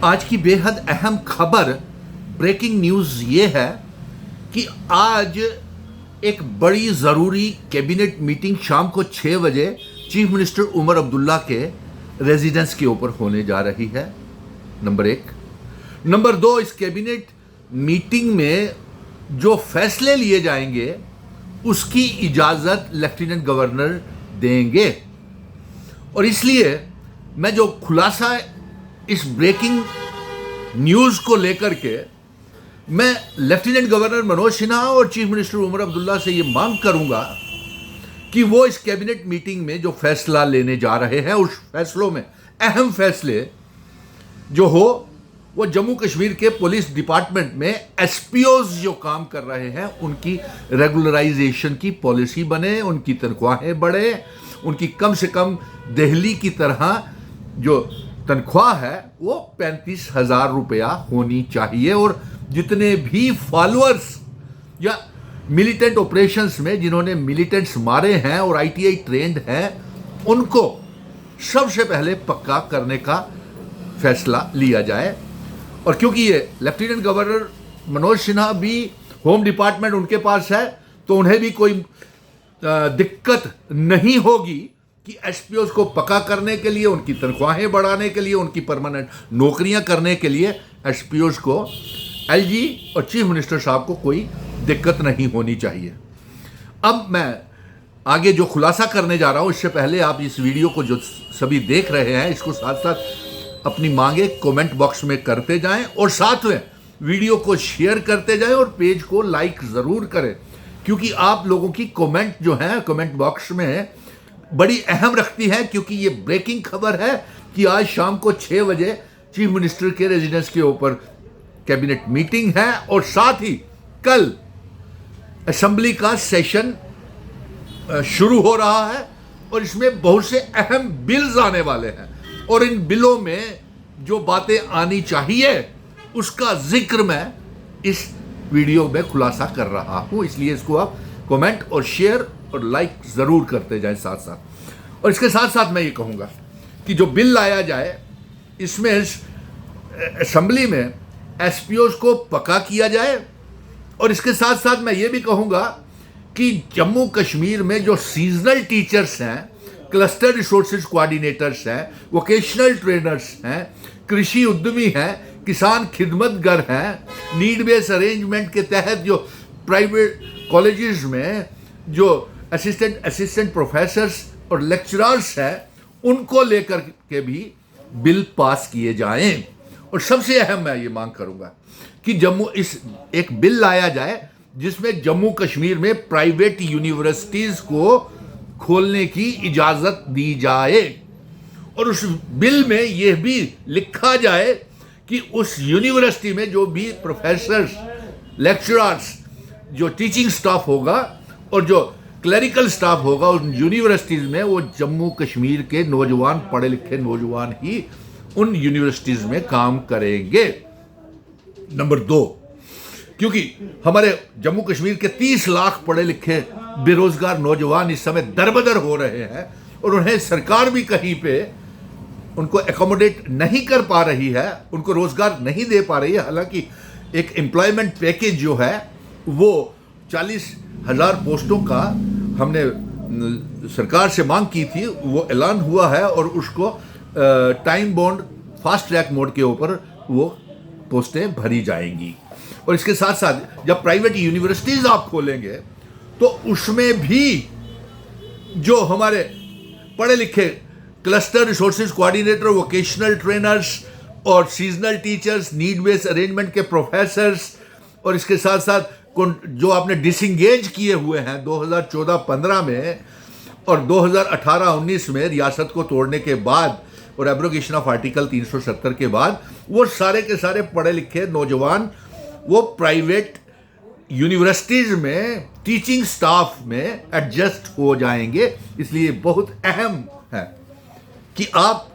आज की बेहद अहम खबर, ब्रेकिंग न्यूज़ ये है कि आज एक बड़ी ज़रूरी कैबिनेट मीटिंग शाम को 6 बजे चीफ मिनिस्टर उमर अब्दुल्ला के रेजिडेंस के ऊपर होने जा रही है। नंबर 1। नंबर 2, इस कैबिनेट मीटिंग में जो फैसले लिए जाएंगे उसकी इजाज़त लेफ्टिनेंट गवर्नर देंगे। और इसलिए मैं जो खुलासा इस ब्रेकिंग न्यूज़ को लेकर के मैं लेफ्टिनेंट गवर्नर मनोज सिन्हा और चीफ मिनिस्टर उमर अब्दुल्ला से ये मांग करूंगा कि वो इस कैबिनेट मीटिंग में जो फैसला लेने जा रहे हैं उस फैसलों में अहम फैसले जो हो वो जम्मू कश्मीर के पुलिस डिपार्टमेंट में एसपीओज जो काम कर रहे हैं उनकी रेगुलराइजेशन की पॉलिसी बने, उनकी तनख्वाहें बढ़े, उनकी कम से कम दिल्ली की तरह जो तनख्वाह है वो 35,000 रुपया होनी चाहिए। और जितने भी फॉलोअर्स या मिलिटेंट ऑपरेशंस में जिन्होंने मिलिटेंट्स मारे हैं और आईटीआई ट्रेंड हैं उनको सबसे पहले पक्का करने का फैसला लिया जाए। और क्योंकि ये लेफ्टिनेंट गवर्नर मनोज सिन्हा भी होम डिपार्टमेंट उनके पास है तो उन्हें भी कोई दिक्कत नहीं होगी कि एसपीओज को पक्का करने के लिए, उनकी तनख्वाहें बढ़ाने के लिए, उनकी परमानेंट नौकरियां करने के लिए एसपीओज को एलजी और चीफ मिनिस्टर साहब को कोई दिक्कत नहीं होनी चाहिए। अब मैं आगे जो खुलासा करने जा रहा हूं इससे पहले आप इस वीडियो को जो सभी देख रहे हैं इसको साथ साथ अपनी मांगे कमेंट बॉक्स में करते जाएं और साथ में वीडियो को शेयर करते जाएं और पेज को लाइक ज़रूर करें, क्योंकि आप लोगों की कमेंट जो है कमेंट बॉक्स में बड़ी अहम रखती है। क्योंकि ये ब्रेकिंग खबर है कि आज शाम को 6 बजे चीफ मिनिस्टर के रेजिडेंस के ऊपर कैबिनेट मीटिंग है और साथ ही कल असेंबली का सेशन शुरू हो रहा है और इसमें बहुत से अहम बिल्स आने वाले हैं और इन बिलों में जो बातें आनी चाहिए उसका जिक्र मैं इस वीडियो में खुलासा कर रहा हूं। इसलिए इसको आप कमेंट और शेयर और लाइक ज़रूर करते जाएं साथ साथ। और इसके साथ साथ मैं ये कहूँगा कि जो बिल लाया जाए इसमें असेंबली में एसपीओज को पक्का किया जाए। और इसके साथ साथ मैं ये भी कहूँगा कि जम्मू कश्मीर में जो सीजनल टीचर्स हैं, क्लस्टर रिसोर्सेज कोऑर्डिनेटर्स हैं, वोकेशनल ट्रेनर्स हैं, कृषि उद्यमी हैं, किसान खिदमतगर हैं, नीड बेस अरेंजमेंट के तहत जो प्राइवेट कॉलेजेस में जो असिस्टेंट प्रोफेसर्स और लेक्चरर्स हैं उनको लेकर के भी बिल पास किए जाएं। और सबसे अहम मैं ये मांग करूंगा कि एक बिल लाया जाए जिसमें जम्मू कश्मीर में प्राइवेट यूनिवर्सिटीज को खोलने की इजाजत दी जाए और उस बिल में यह भी लिखा जाए कि उस यूनिवर्सिटी में जो भी प्रोफेसर्स, लेक्चरर्स, जो टीचिंग स्टाफ होगा और जो क्लरिकल स्टाफ होगा उन यूनिवर्सिटीज़ में वो जम्मू कश्मीर के नौजवान, पढ़े लिखे नौजवान ही उन यूनिवर्सिटीज़ में काम करेंगे। नंबर 2, क्योंकि हमारे जम्मू कश्मीर के 30 लाख पढ़े लिखे बेरोजगार नौजवान इस समय दरबदर हो रहे हैं और उन्हें सरकार भी कहीं पे उनको एकोमोडेट नहीं कर पा रही है, उनको रोजगार नहीं दे पा रही है। हालांकि एक एम्प्लॉयमेंट पैकेज जो है वो 40,000 पोस्टों का हमने सरकार से मांग की थी, वो ऐलान हुआ है और उसको time bound fast track mode के ऊपर वो पोस्टें भरी जाएंगी। और इसके साथ साथ जब प्राइवेट यूनिवर्सिटीज आप खोलेंगे तो उसमें भी जो हमारे पढ़े लिखे cluster resources coordinator, vocational trainers और seasonal teachers, need base arrangement के प्रोफेसर्स और इसके साथ साथ जो आपने डिसंगेज किए हुए हैं 2014-15 में और 2018-19 में रियासत को तोड़ने के बाद और एब्रोगेशन ऑफ आर्टिकल 370 के बाद, वो सारे के सारे पढ़े लिखे नौजवान वो प्राइवेट यूनिवर्सिटीज़ में टीचिंग स्टाफ में एडजस्ट हो जाएंगे। इसलिए बहुत अहम है कि आप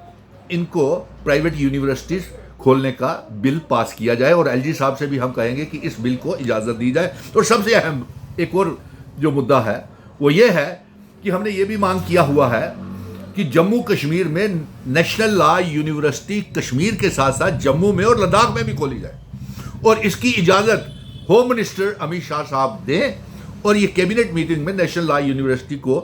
इनको प्राइवेट यूनिवर्सिटीज़ खोलने का बिल पास किया जाए और एलजी साहब से भी हम कहेंगे कि इस बिल को इजाज़त दी जाए। और सबसे अहम एक और जो मुद्दा है वो ये है कि हमने ये भी मांग किया हुआ है कि जम्मू कश्मीर में नेशनल लॉ यूनिवर्सिटी कश्मीर के साथ साथ जम्मू में और लद्दाख में भी खोली जाए, और इसकी इजाज़त होम मिनिस्टर अमित शाह साहब दें, और ये कैबिनेट मीटिंग में नेशनल लॉ यूनिवर्सिटी को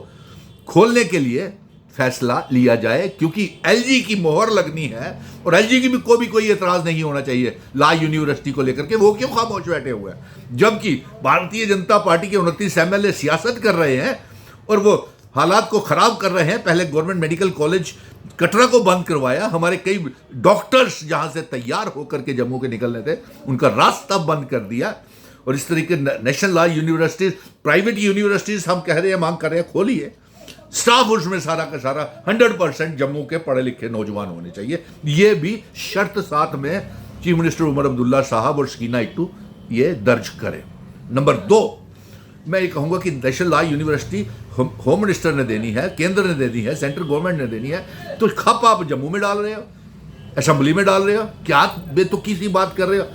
खोलने के लिए फैसला लिया जाए, क्योंकि एलजी की मोहर लगनी है और एलजी की भी कोई एतराज़ नहीं होना चाहिए लॉ यूनिवर्सिटी को लेकर के। वो क्यों खामोश बैठे हुए हैं, जबकि भारतीय जनता पार्टी के 29 एमएलए सियासत कर रहे हैं और वो हालात को ख़राब कर रहे हैं। पहले गवर्नमेंट मेडिकल कॉलेज कटरा को बंद करवाया, हमारे कई डॉक्टर्स जहाँ से तैयार होकर के जम्मू के निकलने थे उनका रास्ता बंद कर दिया, और इस तरीके national law universities, private universities हम कह रहे हैं, मांग कर रहे हैं, खोलिए, स्टाफ उसमें सारा का सारा 100% जम्मू के पढ़े लिखे नौजवान होने चाहिए। ये भी शर्त साथ में चीफ मिनिस्टर उमर अब्दुल्ला साहब और शकीना इट्टू ये दर्ज करें। नंबर 2, मैं ये कहूँगा कि national law university home minister ने देनी है, केंद्र ने देनी है, सेंट्रल गवर्नमेंट ने देनी है, तो खप आप जम्मू में डाल रहे हो, असेंबली में डाल रहे हो, क्या बेतुकी सी बात कर रहे हो।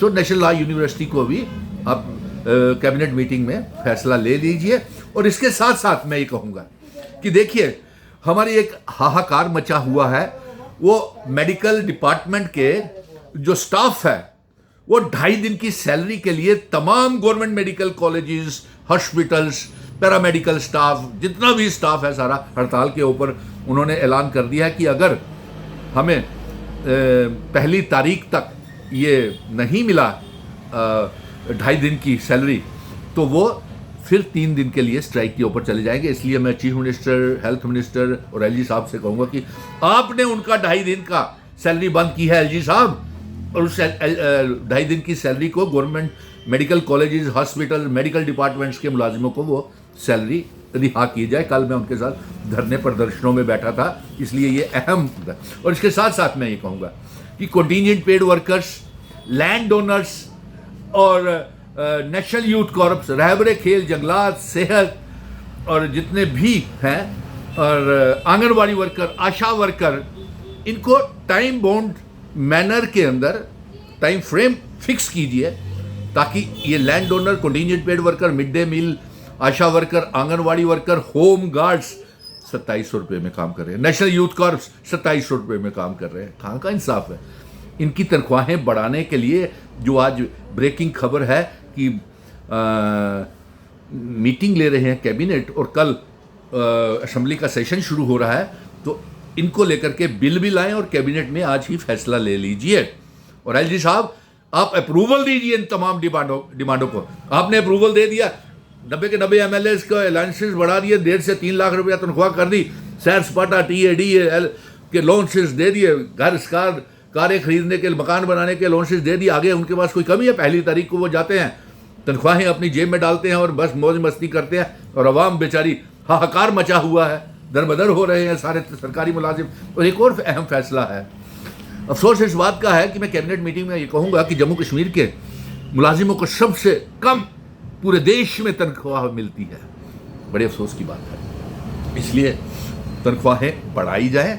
तो नेशनल लॉ यूनिवर्सिटी को भी आप कैबिनेट मीटिंग में फैसला ले लीजिए। और इसके साथ साथ मैं ये कहूँगा कि देखिए, हमारी एक हाहाकार मचा हुआ है, वो मेडिकल डिपार्टमेंट के जो स्टाफ है वो 2.5 दिन की सैलरी के लिए तमाम government medical colleges, hospitals, paramedical staff, जितना भी स्टाफ है सारा हड़ताल के ऊपर। उन्होंने ऐलान कर दिया है कि अगर हमें 1 तारीख तक ये नहीं मिला 2.5 दिन की सैलरी, तो वो फिर 3 दिन के लिए स्ट्राइक के ऊपर चले जाएंगे। इसलिए मैं चीफ मिनिस्टर, हेल्थ मिनिस्टर और एलजी साहब से कहूँगा कि आपने उनका 2.5 दिन का सैलरी बंद की है एलजी साहब, और उस 2.5 दिन की सैलरी को government medical colleges, hospital, medical departments के मुलाजिमों को वो सैलरी रिहा की जाए। कल मैं उनके साथ धरने प्रदर्शनों में बैठा था, इसलिए ये अहम है। और इसके साथ साथ मैं ये कहूँगा कि contingent paid workers, land donors और national youth corps, Rehbare Khel, जंगलात, सेहत और जितने भी हैं, और आंगनवाड़ी वर्कर, आशा वर्कर, इनको टाइम बाउंड मैनर के अंदर टाइम फ्रेम फिक्स कीजिए, ताकि ये land donor, contingent paid worker, mid day meal, ASHA worker, anganwadi worker, home guards 2700 रुपये में काम कर रहे हैं, नेशनल यूथ कॉर्प्स 2700 रुपये में काम कर रहे हैं। कहाँ का इंसाफ है। इनकी तनख्वाहें बढ़ाने के लिए जो आज ब्रेकिंग खबर है कि मीटिंग ले रहे हैं कैबिनेट, और कल असेंबली का सेशन शुरू हो रहा है, तो इनको लेकर के बिल भी लाएं और कैबिनेट में आज ही फैसला ले लीजिए। और एलजी साहब, आप अप्रूवल दीजिए इन तमाम डिमांडों को। आपने अप्रूवल दे दिया, 90 के 90 एमएलए का अलाउंसेस बढ़ा दिए, 1.5 से 3 लाख रुपया तनख्वाह कर दी, सैर सपाटा, TAD के अलाउंसेस दे दिए, घर कारें खरीदने के, मकान बनाने के अलाउंसेस दे दिए। आगे उनके पास कोई कमी है? 1 तारीख को वो जाते हैं, तनख्वाहें अपनी जेब में डालते हैं और बस मौज मस्ती करते हैं, और अवाम बेचारी हाहाकार मचा हुआ है, दरबदर हो रहे हैं सारे सरकारी मुलाजिम। और एक और अहम फैसला है, अफसोस इस बात का है कि मैं कैबिनेट मीटिंग में ये कहूँगा कि जम्मू कश्मीर के मुलाजिमों को सबसे कम पूरे देश में तनख्वाह मिलती है। बड़े अफसोस की बात है, इसलिए तनख्वाहें बढ़ाई जाएँ।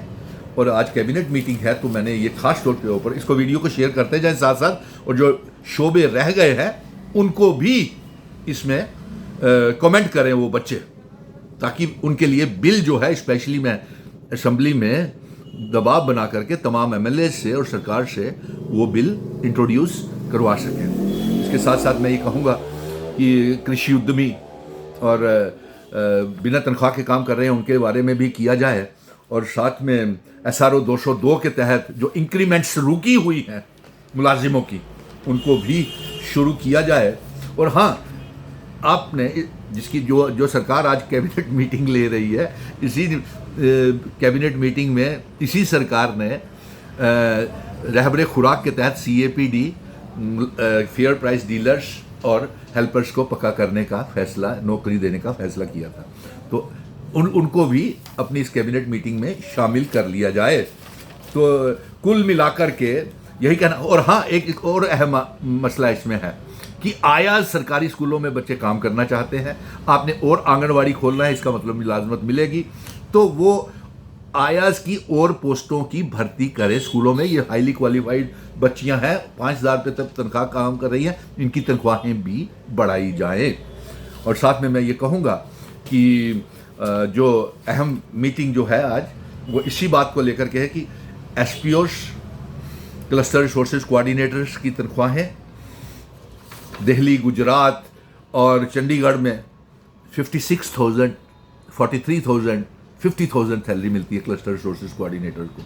और आज कैबिनेट मीटिंग है, तो मैंने ये खास तौर के ऊपर इसको वीडियो को शेयर करते जाएं साथ साथ, और जो शोबे रह गए हैं उनको भी इसमें कमेंट करें वो बच्चे, ताकि उनके लिए बिल जो है, स्पेशली मैं असेंबली में दबाव बना करके तमाम एमएलए से और सरकार से वो बिल इंट्रोड्यूस करवा सकें। इसके साथ साथ मैं ये कहूँगा कि कृषि उद्यमी और बिना तनख्वाह के काम कर रहे हैं उनके बारे में भी किया जाए, और साथ में SRO 202 के तहत जो इंक्रीमेंट्स रुकी हुई हैं मुलाजिमों की, उनको भी शुरू किया जाए। और हाँ, आपने जिसकी जो सरकार आज कैबिनेट मीटिंग ले रही है, इसी कैबिनेट मीटिंग में इसी सरकार ने रहबरे खुराक के तहत CAPD, फेयर प्राइस डीलर्स और हेल्पर्स को पक्का करने का फैसला, नौकरी देने का फैसला किया था। तो उनको भी अपनी इस कैबिनेट मीटिंग में शामिल कर लिया जाए। तो कुल मिलाकर के यही कहना। और हाँ, एक और अहम मसला इसमें है कि आया सरकारी स्कूलों में बच्चे काम करना चाहते हैं, आपने और आंगनवाड़ी खोलना है, इसका मतलब मुलाजमत मिलेगी, तो वो आयाज की और पोस्टों की भर्ती करें स्कूलों में। ये हाईली क्वालिफाइड बच्चियां हैं, 5,000 रुपये तक तनख्वाह काम कर रही हैं, इनकी तनख्वाहें भी बढ़ाई जाएं। और साथ में मैं ये कहूँगा कि जो अहम मीटिंग जो है आज वो इसी बात को लेकर के है कि एसपीओस क्लस्टर रिसोर्सेज कोऑर्डिनेटर्स की तनख्वाहें दिल्ली, गुजरात और चंडीगढ़ में 56,000, 43,000, 50,000 सैलरी मिलती है क्लस्टर रिसोर्सेज कोऑर्डिनेटर को।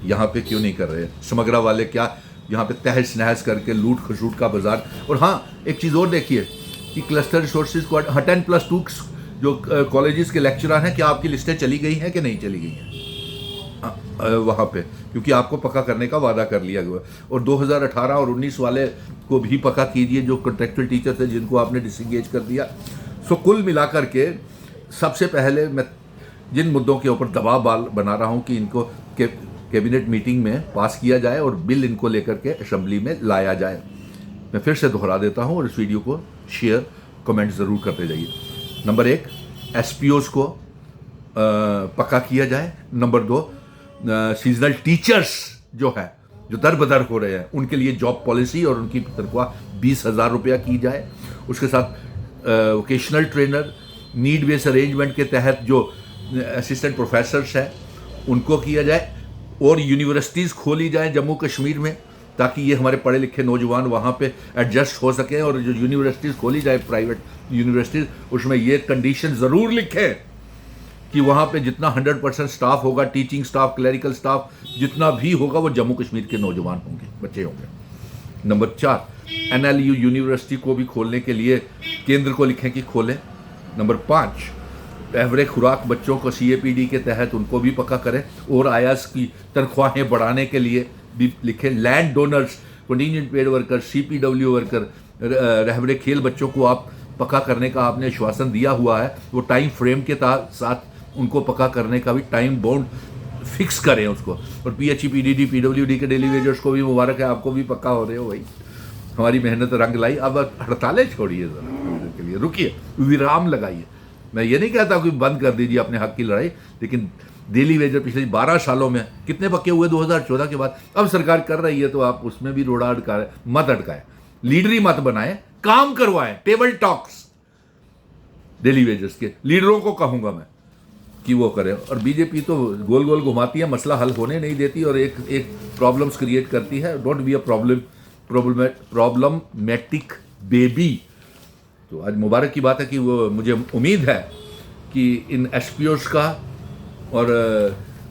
यहाँ पे क्यों नहीं कर रहे हैं? समग्रा वाले क्या यहाँ पे तहस नहस करके लूट खसूट का बाजार। और हाँ, एक चीज़ और देखिए कि क्लस्टर रिसोर्सेज को 10+2 जो कॉलेजेस के लेक्चरर हैं, क्या आपकी लिस्टें चली गई हैं कि नहीं चली गई हैं वहाँ पे? क्योंकि आपको पक्का करने का वादा कर लिया गया। और 2018 और 19 वाले को भी पक्का कीजिए जो कॉन्ट्रेक्चुअल टीचर थे जिनको आपने डिसंगेज कर दिया। सो कुल मिलाकर के सबसे पहले मैं जिन मुद्दों के ऊपर दबाव बना रहा हूँ कि इनको कैबिनेट मीटिंग में पास किया जाए और बिल इनको लेकर के असेंबली में लाया जाए। मैं फिर से दोहरा देता हूँ और इस वीडियो को शेयर कमेंट ज़रूर करते जाइए। नंबर 1, एसपीओस को पक्का किया जाए। नंबर 2, सीजनल टीचर्स जो है जो दर बदर हो रहे हैं उनके लिए जॉब पॉलिसी और उनकी तनख्वाह 20,000 रुपया की जाए। उसके साथ vocational trainer need base arrangement के तहत जो असिस्टेंट प्रोफेसर्स हैं उनको किया जाए और यूनिवर्सिटीज़ खोली जाए जम्मू कश्मीर में ताकि ये हमारे पढ़े लिखे नौजवान वहाँ पे एडजस्ट हो सकें। और जो यूनिवर्सिटीज़ खोली जाए प्राइवेट यूनिवर्सिटीज़, उसमें ये कंडीशन ज़रूर लिखें कि वहाँ पे जितना 100% स्टाफ होगा, टीचिंग स्टाफ, क्लरिकल स्टाफ जितना भी होगा वो जम्मू कश्मीर के नौजवान होंगे, बच्चे होंगे। नंबर 4, NLU यूनिवर्सिटी को भी खोलने के लिए केंद्र को लिखें कि खोलें। नंबर 5, एवरेज खुराक बच्चों को CAPD के तहत उनको भी पक्का करें और आयास की तनख्वाहें बढ़ाने के लिए भी लिखें। Land donors, contingent paid worker, CPW worker, Rehbare Khel बच्चों को आप पक्का करने का आपने आश्वासन दिया हुआ है, वो टाइम फ्रेम के साथ उनको पक्का करने का भी टाइम बाउंड फिक्स करें उसको। और PHE, PDD, PWD के डेली वेजर्स को भी मुबारक है, आपको भी पक्का हो रहे हो भाई। हमारी मेहनत रंग लाई। अब हड़तालें छोड़िए ज़रा के लिए, रुकिए, विराम लगाइए। मैं ये नहीं कहता कि बंद कर दीजिए अपने हक की लड़ाई, लेकिन डेली वेजर पिछले 12 सालों में कितने पक्के हुए 2014 के बाद। अब सरकार कर रही है तो आप उसमें भी रोड़ा मत अटकाएं, लीडरी मत बनाएं, काम करवाएं। टेबल टॉक्स डेली वेजर्स के लीडरों को कहूंगा मैं कि वो करें। और बीजेपी तो गोल गोल घुमाती है, मसला हल होने नहीं देती और एक प्रॉब्लम्स क्रिएट करती है। Don't be a problematic baby. तो आज मुबारक की बात है कि वो मुझे उम्मीद है कि इन एसपीओस का और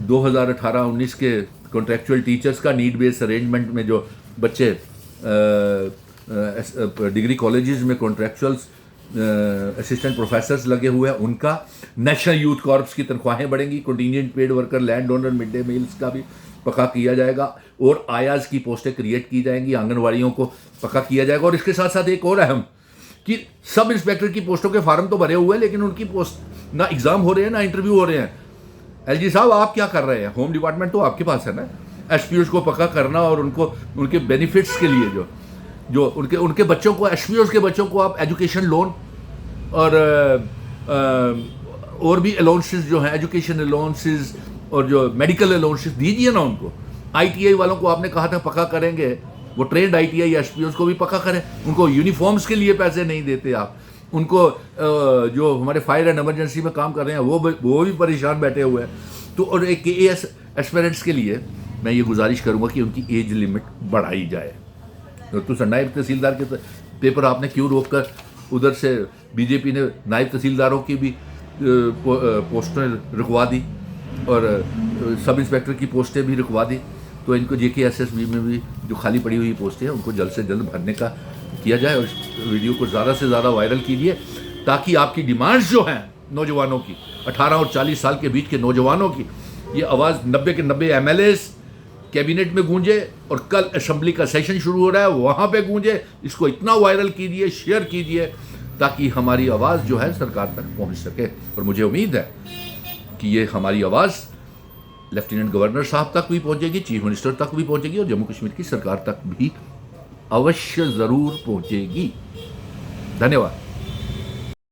2018-19 के कॉन्ट्रेक्चुअल टीचर्स का नीड बेस्ड अरेंजमेंट में जो बच्चे डिग्री कॉलेजेस में कॉन्ट्रेक्चुअल्स असिस्टेंट प्रोफेसर्स लगे हुए हैं उनका, नेशनल यूथ कॉर्प्स की तनख्वाहें बढ़ेंगी, contingent paid worker, land owner, mid day meals का भी पक्का किया जाएगा और आयाज की पोस्टें क्रिएट की जाएंगी, आंगनवाड़ियों को पक्का किया जाएगा। और इसके साथ साथ एक और अहम कि सब इंस्पेक्टर की पोस्टों के फार्म तो भरे हुए हैं लेकिन उनकी पोस्ट ना एग्जाम हो रहे हैं ना इंटरव्यू हो रहे हैं। LG साहब आप क्या कर रहे हैं? होम डिपार्टमेंट तो आपके पास है ना। एसपीओस को पक्का करना और उनको उनके बेनिफिट्स के लिए जो उनके बच्चों को, एसपीओस के बच्चों को आप एजुकेशन लोन और भी अलाउंसेस जो हैं, एजुकेशन अलाउंसेस और जो मेडिकल अलाउंसेस दीजिए ना उनको। ITI वालों को आपने कहा था पक्का करेंगे, वो ट्रेंड ITI एसपीओस को भी पक्का करें। उनको यूनिफॉर्म्स के लिए पैसे नहीं देते आप, उनको जो हमारे फायर एंड इमरजेंसी में काम कर रहे हैं वो भी परेशान बैठे हुए हैं। तो और एक AS एस्पिरेंट्स के लिए मैं ये गुजारिश करूंगा कि उनकी एज लिमिट बढ़ाई जाए। तो नायब तहसीलदार के पेपर आपने क्यों रोककर उधर से बीजेपी ने नायब तहसीलदारों की भी पोस्टें रुकवा दी और सब इंस्पेक्टर की पोस्टें भी रुकवा दी। तो इनको JKSSB में भी जो खाली पड़ी हुई पोस्टें हैं उनको जल्द से जल्द भरने का किया जाए। और इस वीडियो को ज़्यादा से ज़्यादा वायरल कीजिए ताकि आपकी डिमांड्स जो हैं नौजवानों की, 18 और 40 साल के बीच के नौजवानों की, ये आवाज़ 90 के 90 MLAs कैबिनेट में गूंजे और कल असेंबली का सेशन शुरू हो रहा है वहाँ पे गूंजे। इसको इतना वायरल कीजिए, शेयर कीजिए ताकि हमारी आवाज़ जो है सरकार तक पहुँच सके। और मुझे उम्मीद है कि ये हमारी आवाज़ लेफ्टिनेंट गवर्नर साहब तक भी पहुँचेगी, चीफ मिनिस्टर तक भी पहुँचेगी और जम्मू कश्मीर की सरकार तक भी अवश्य ज़रूर पहुँचेगी। धन्यवाद।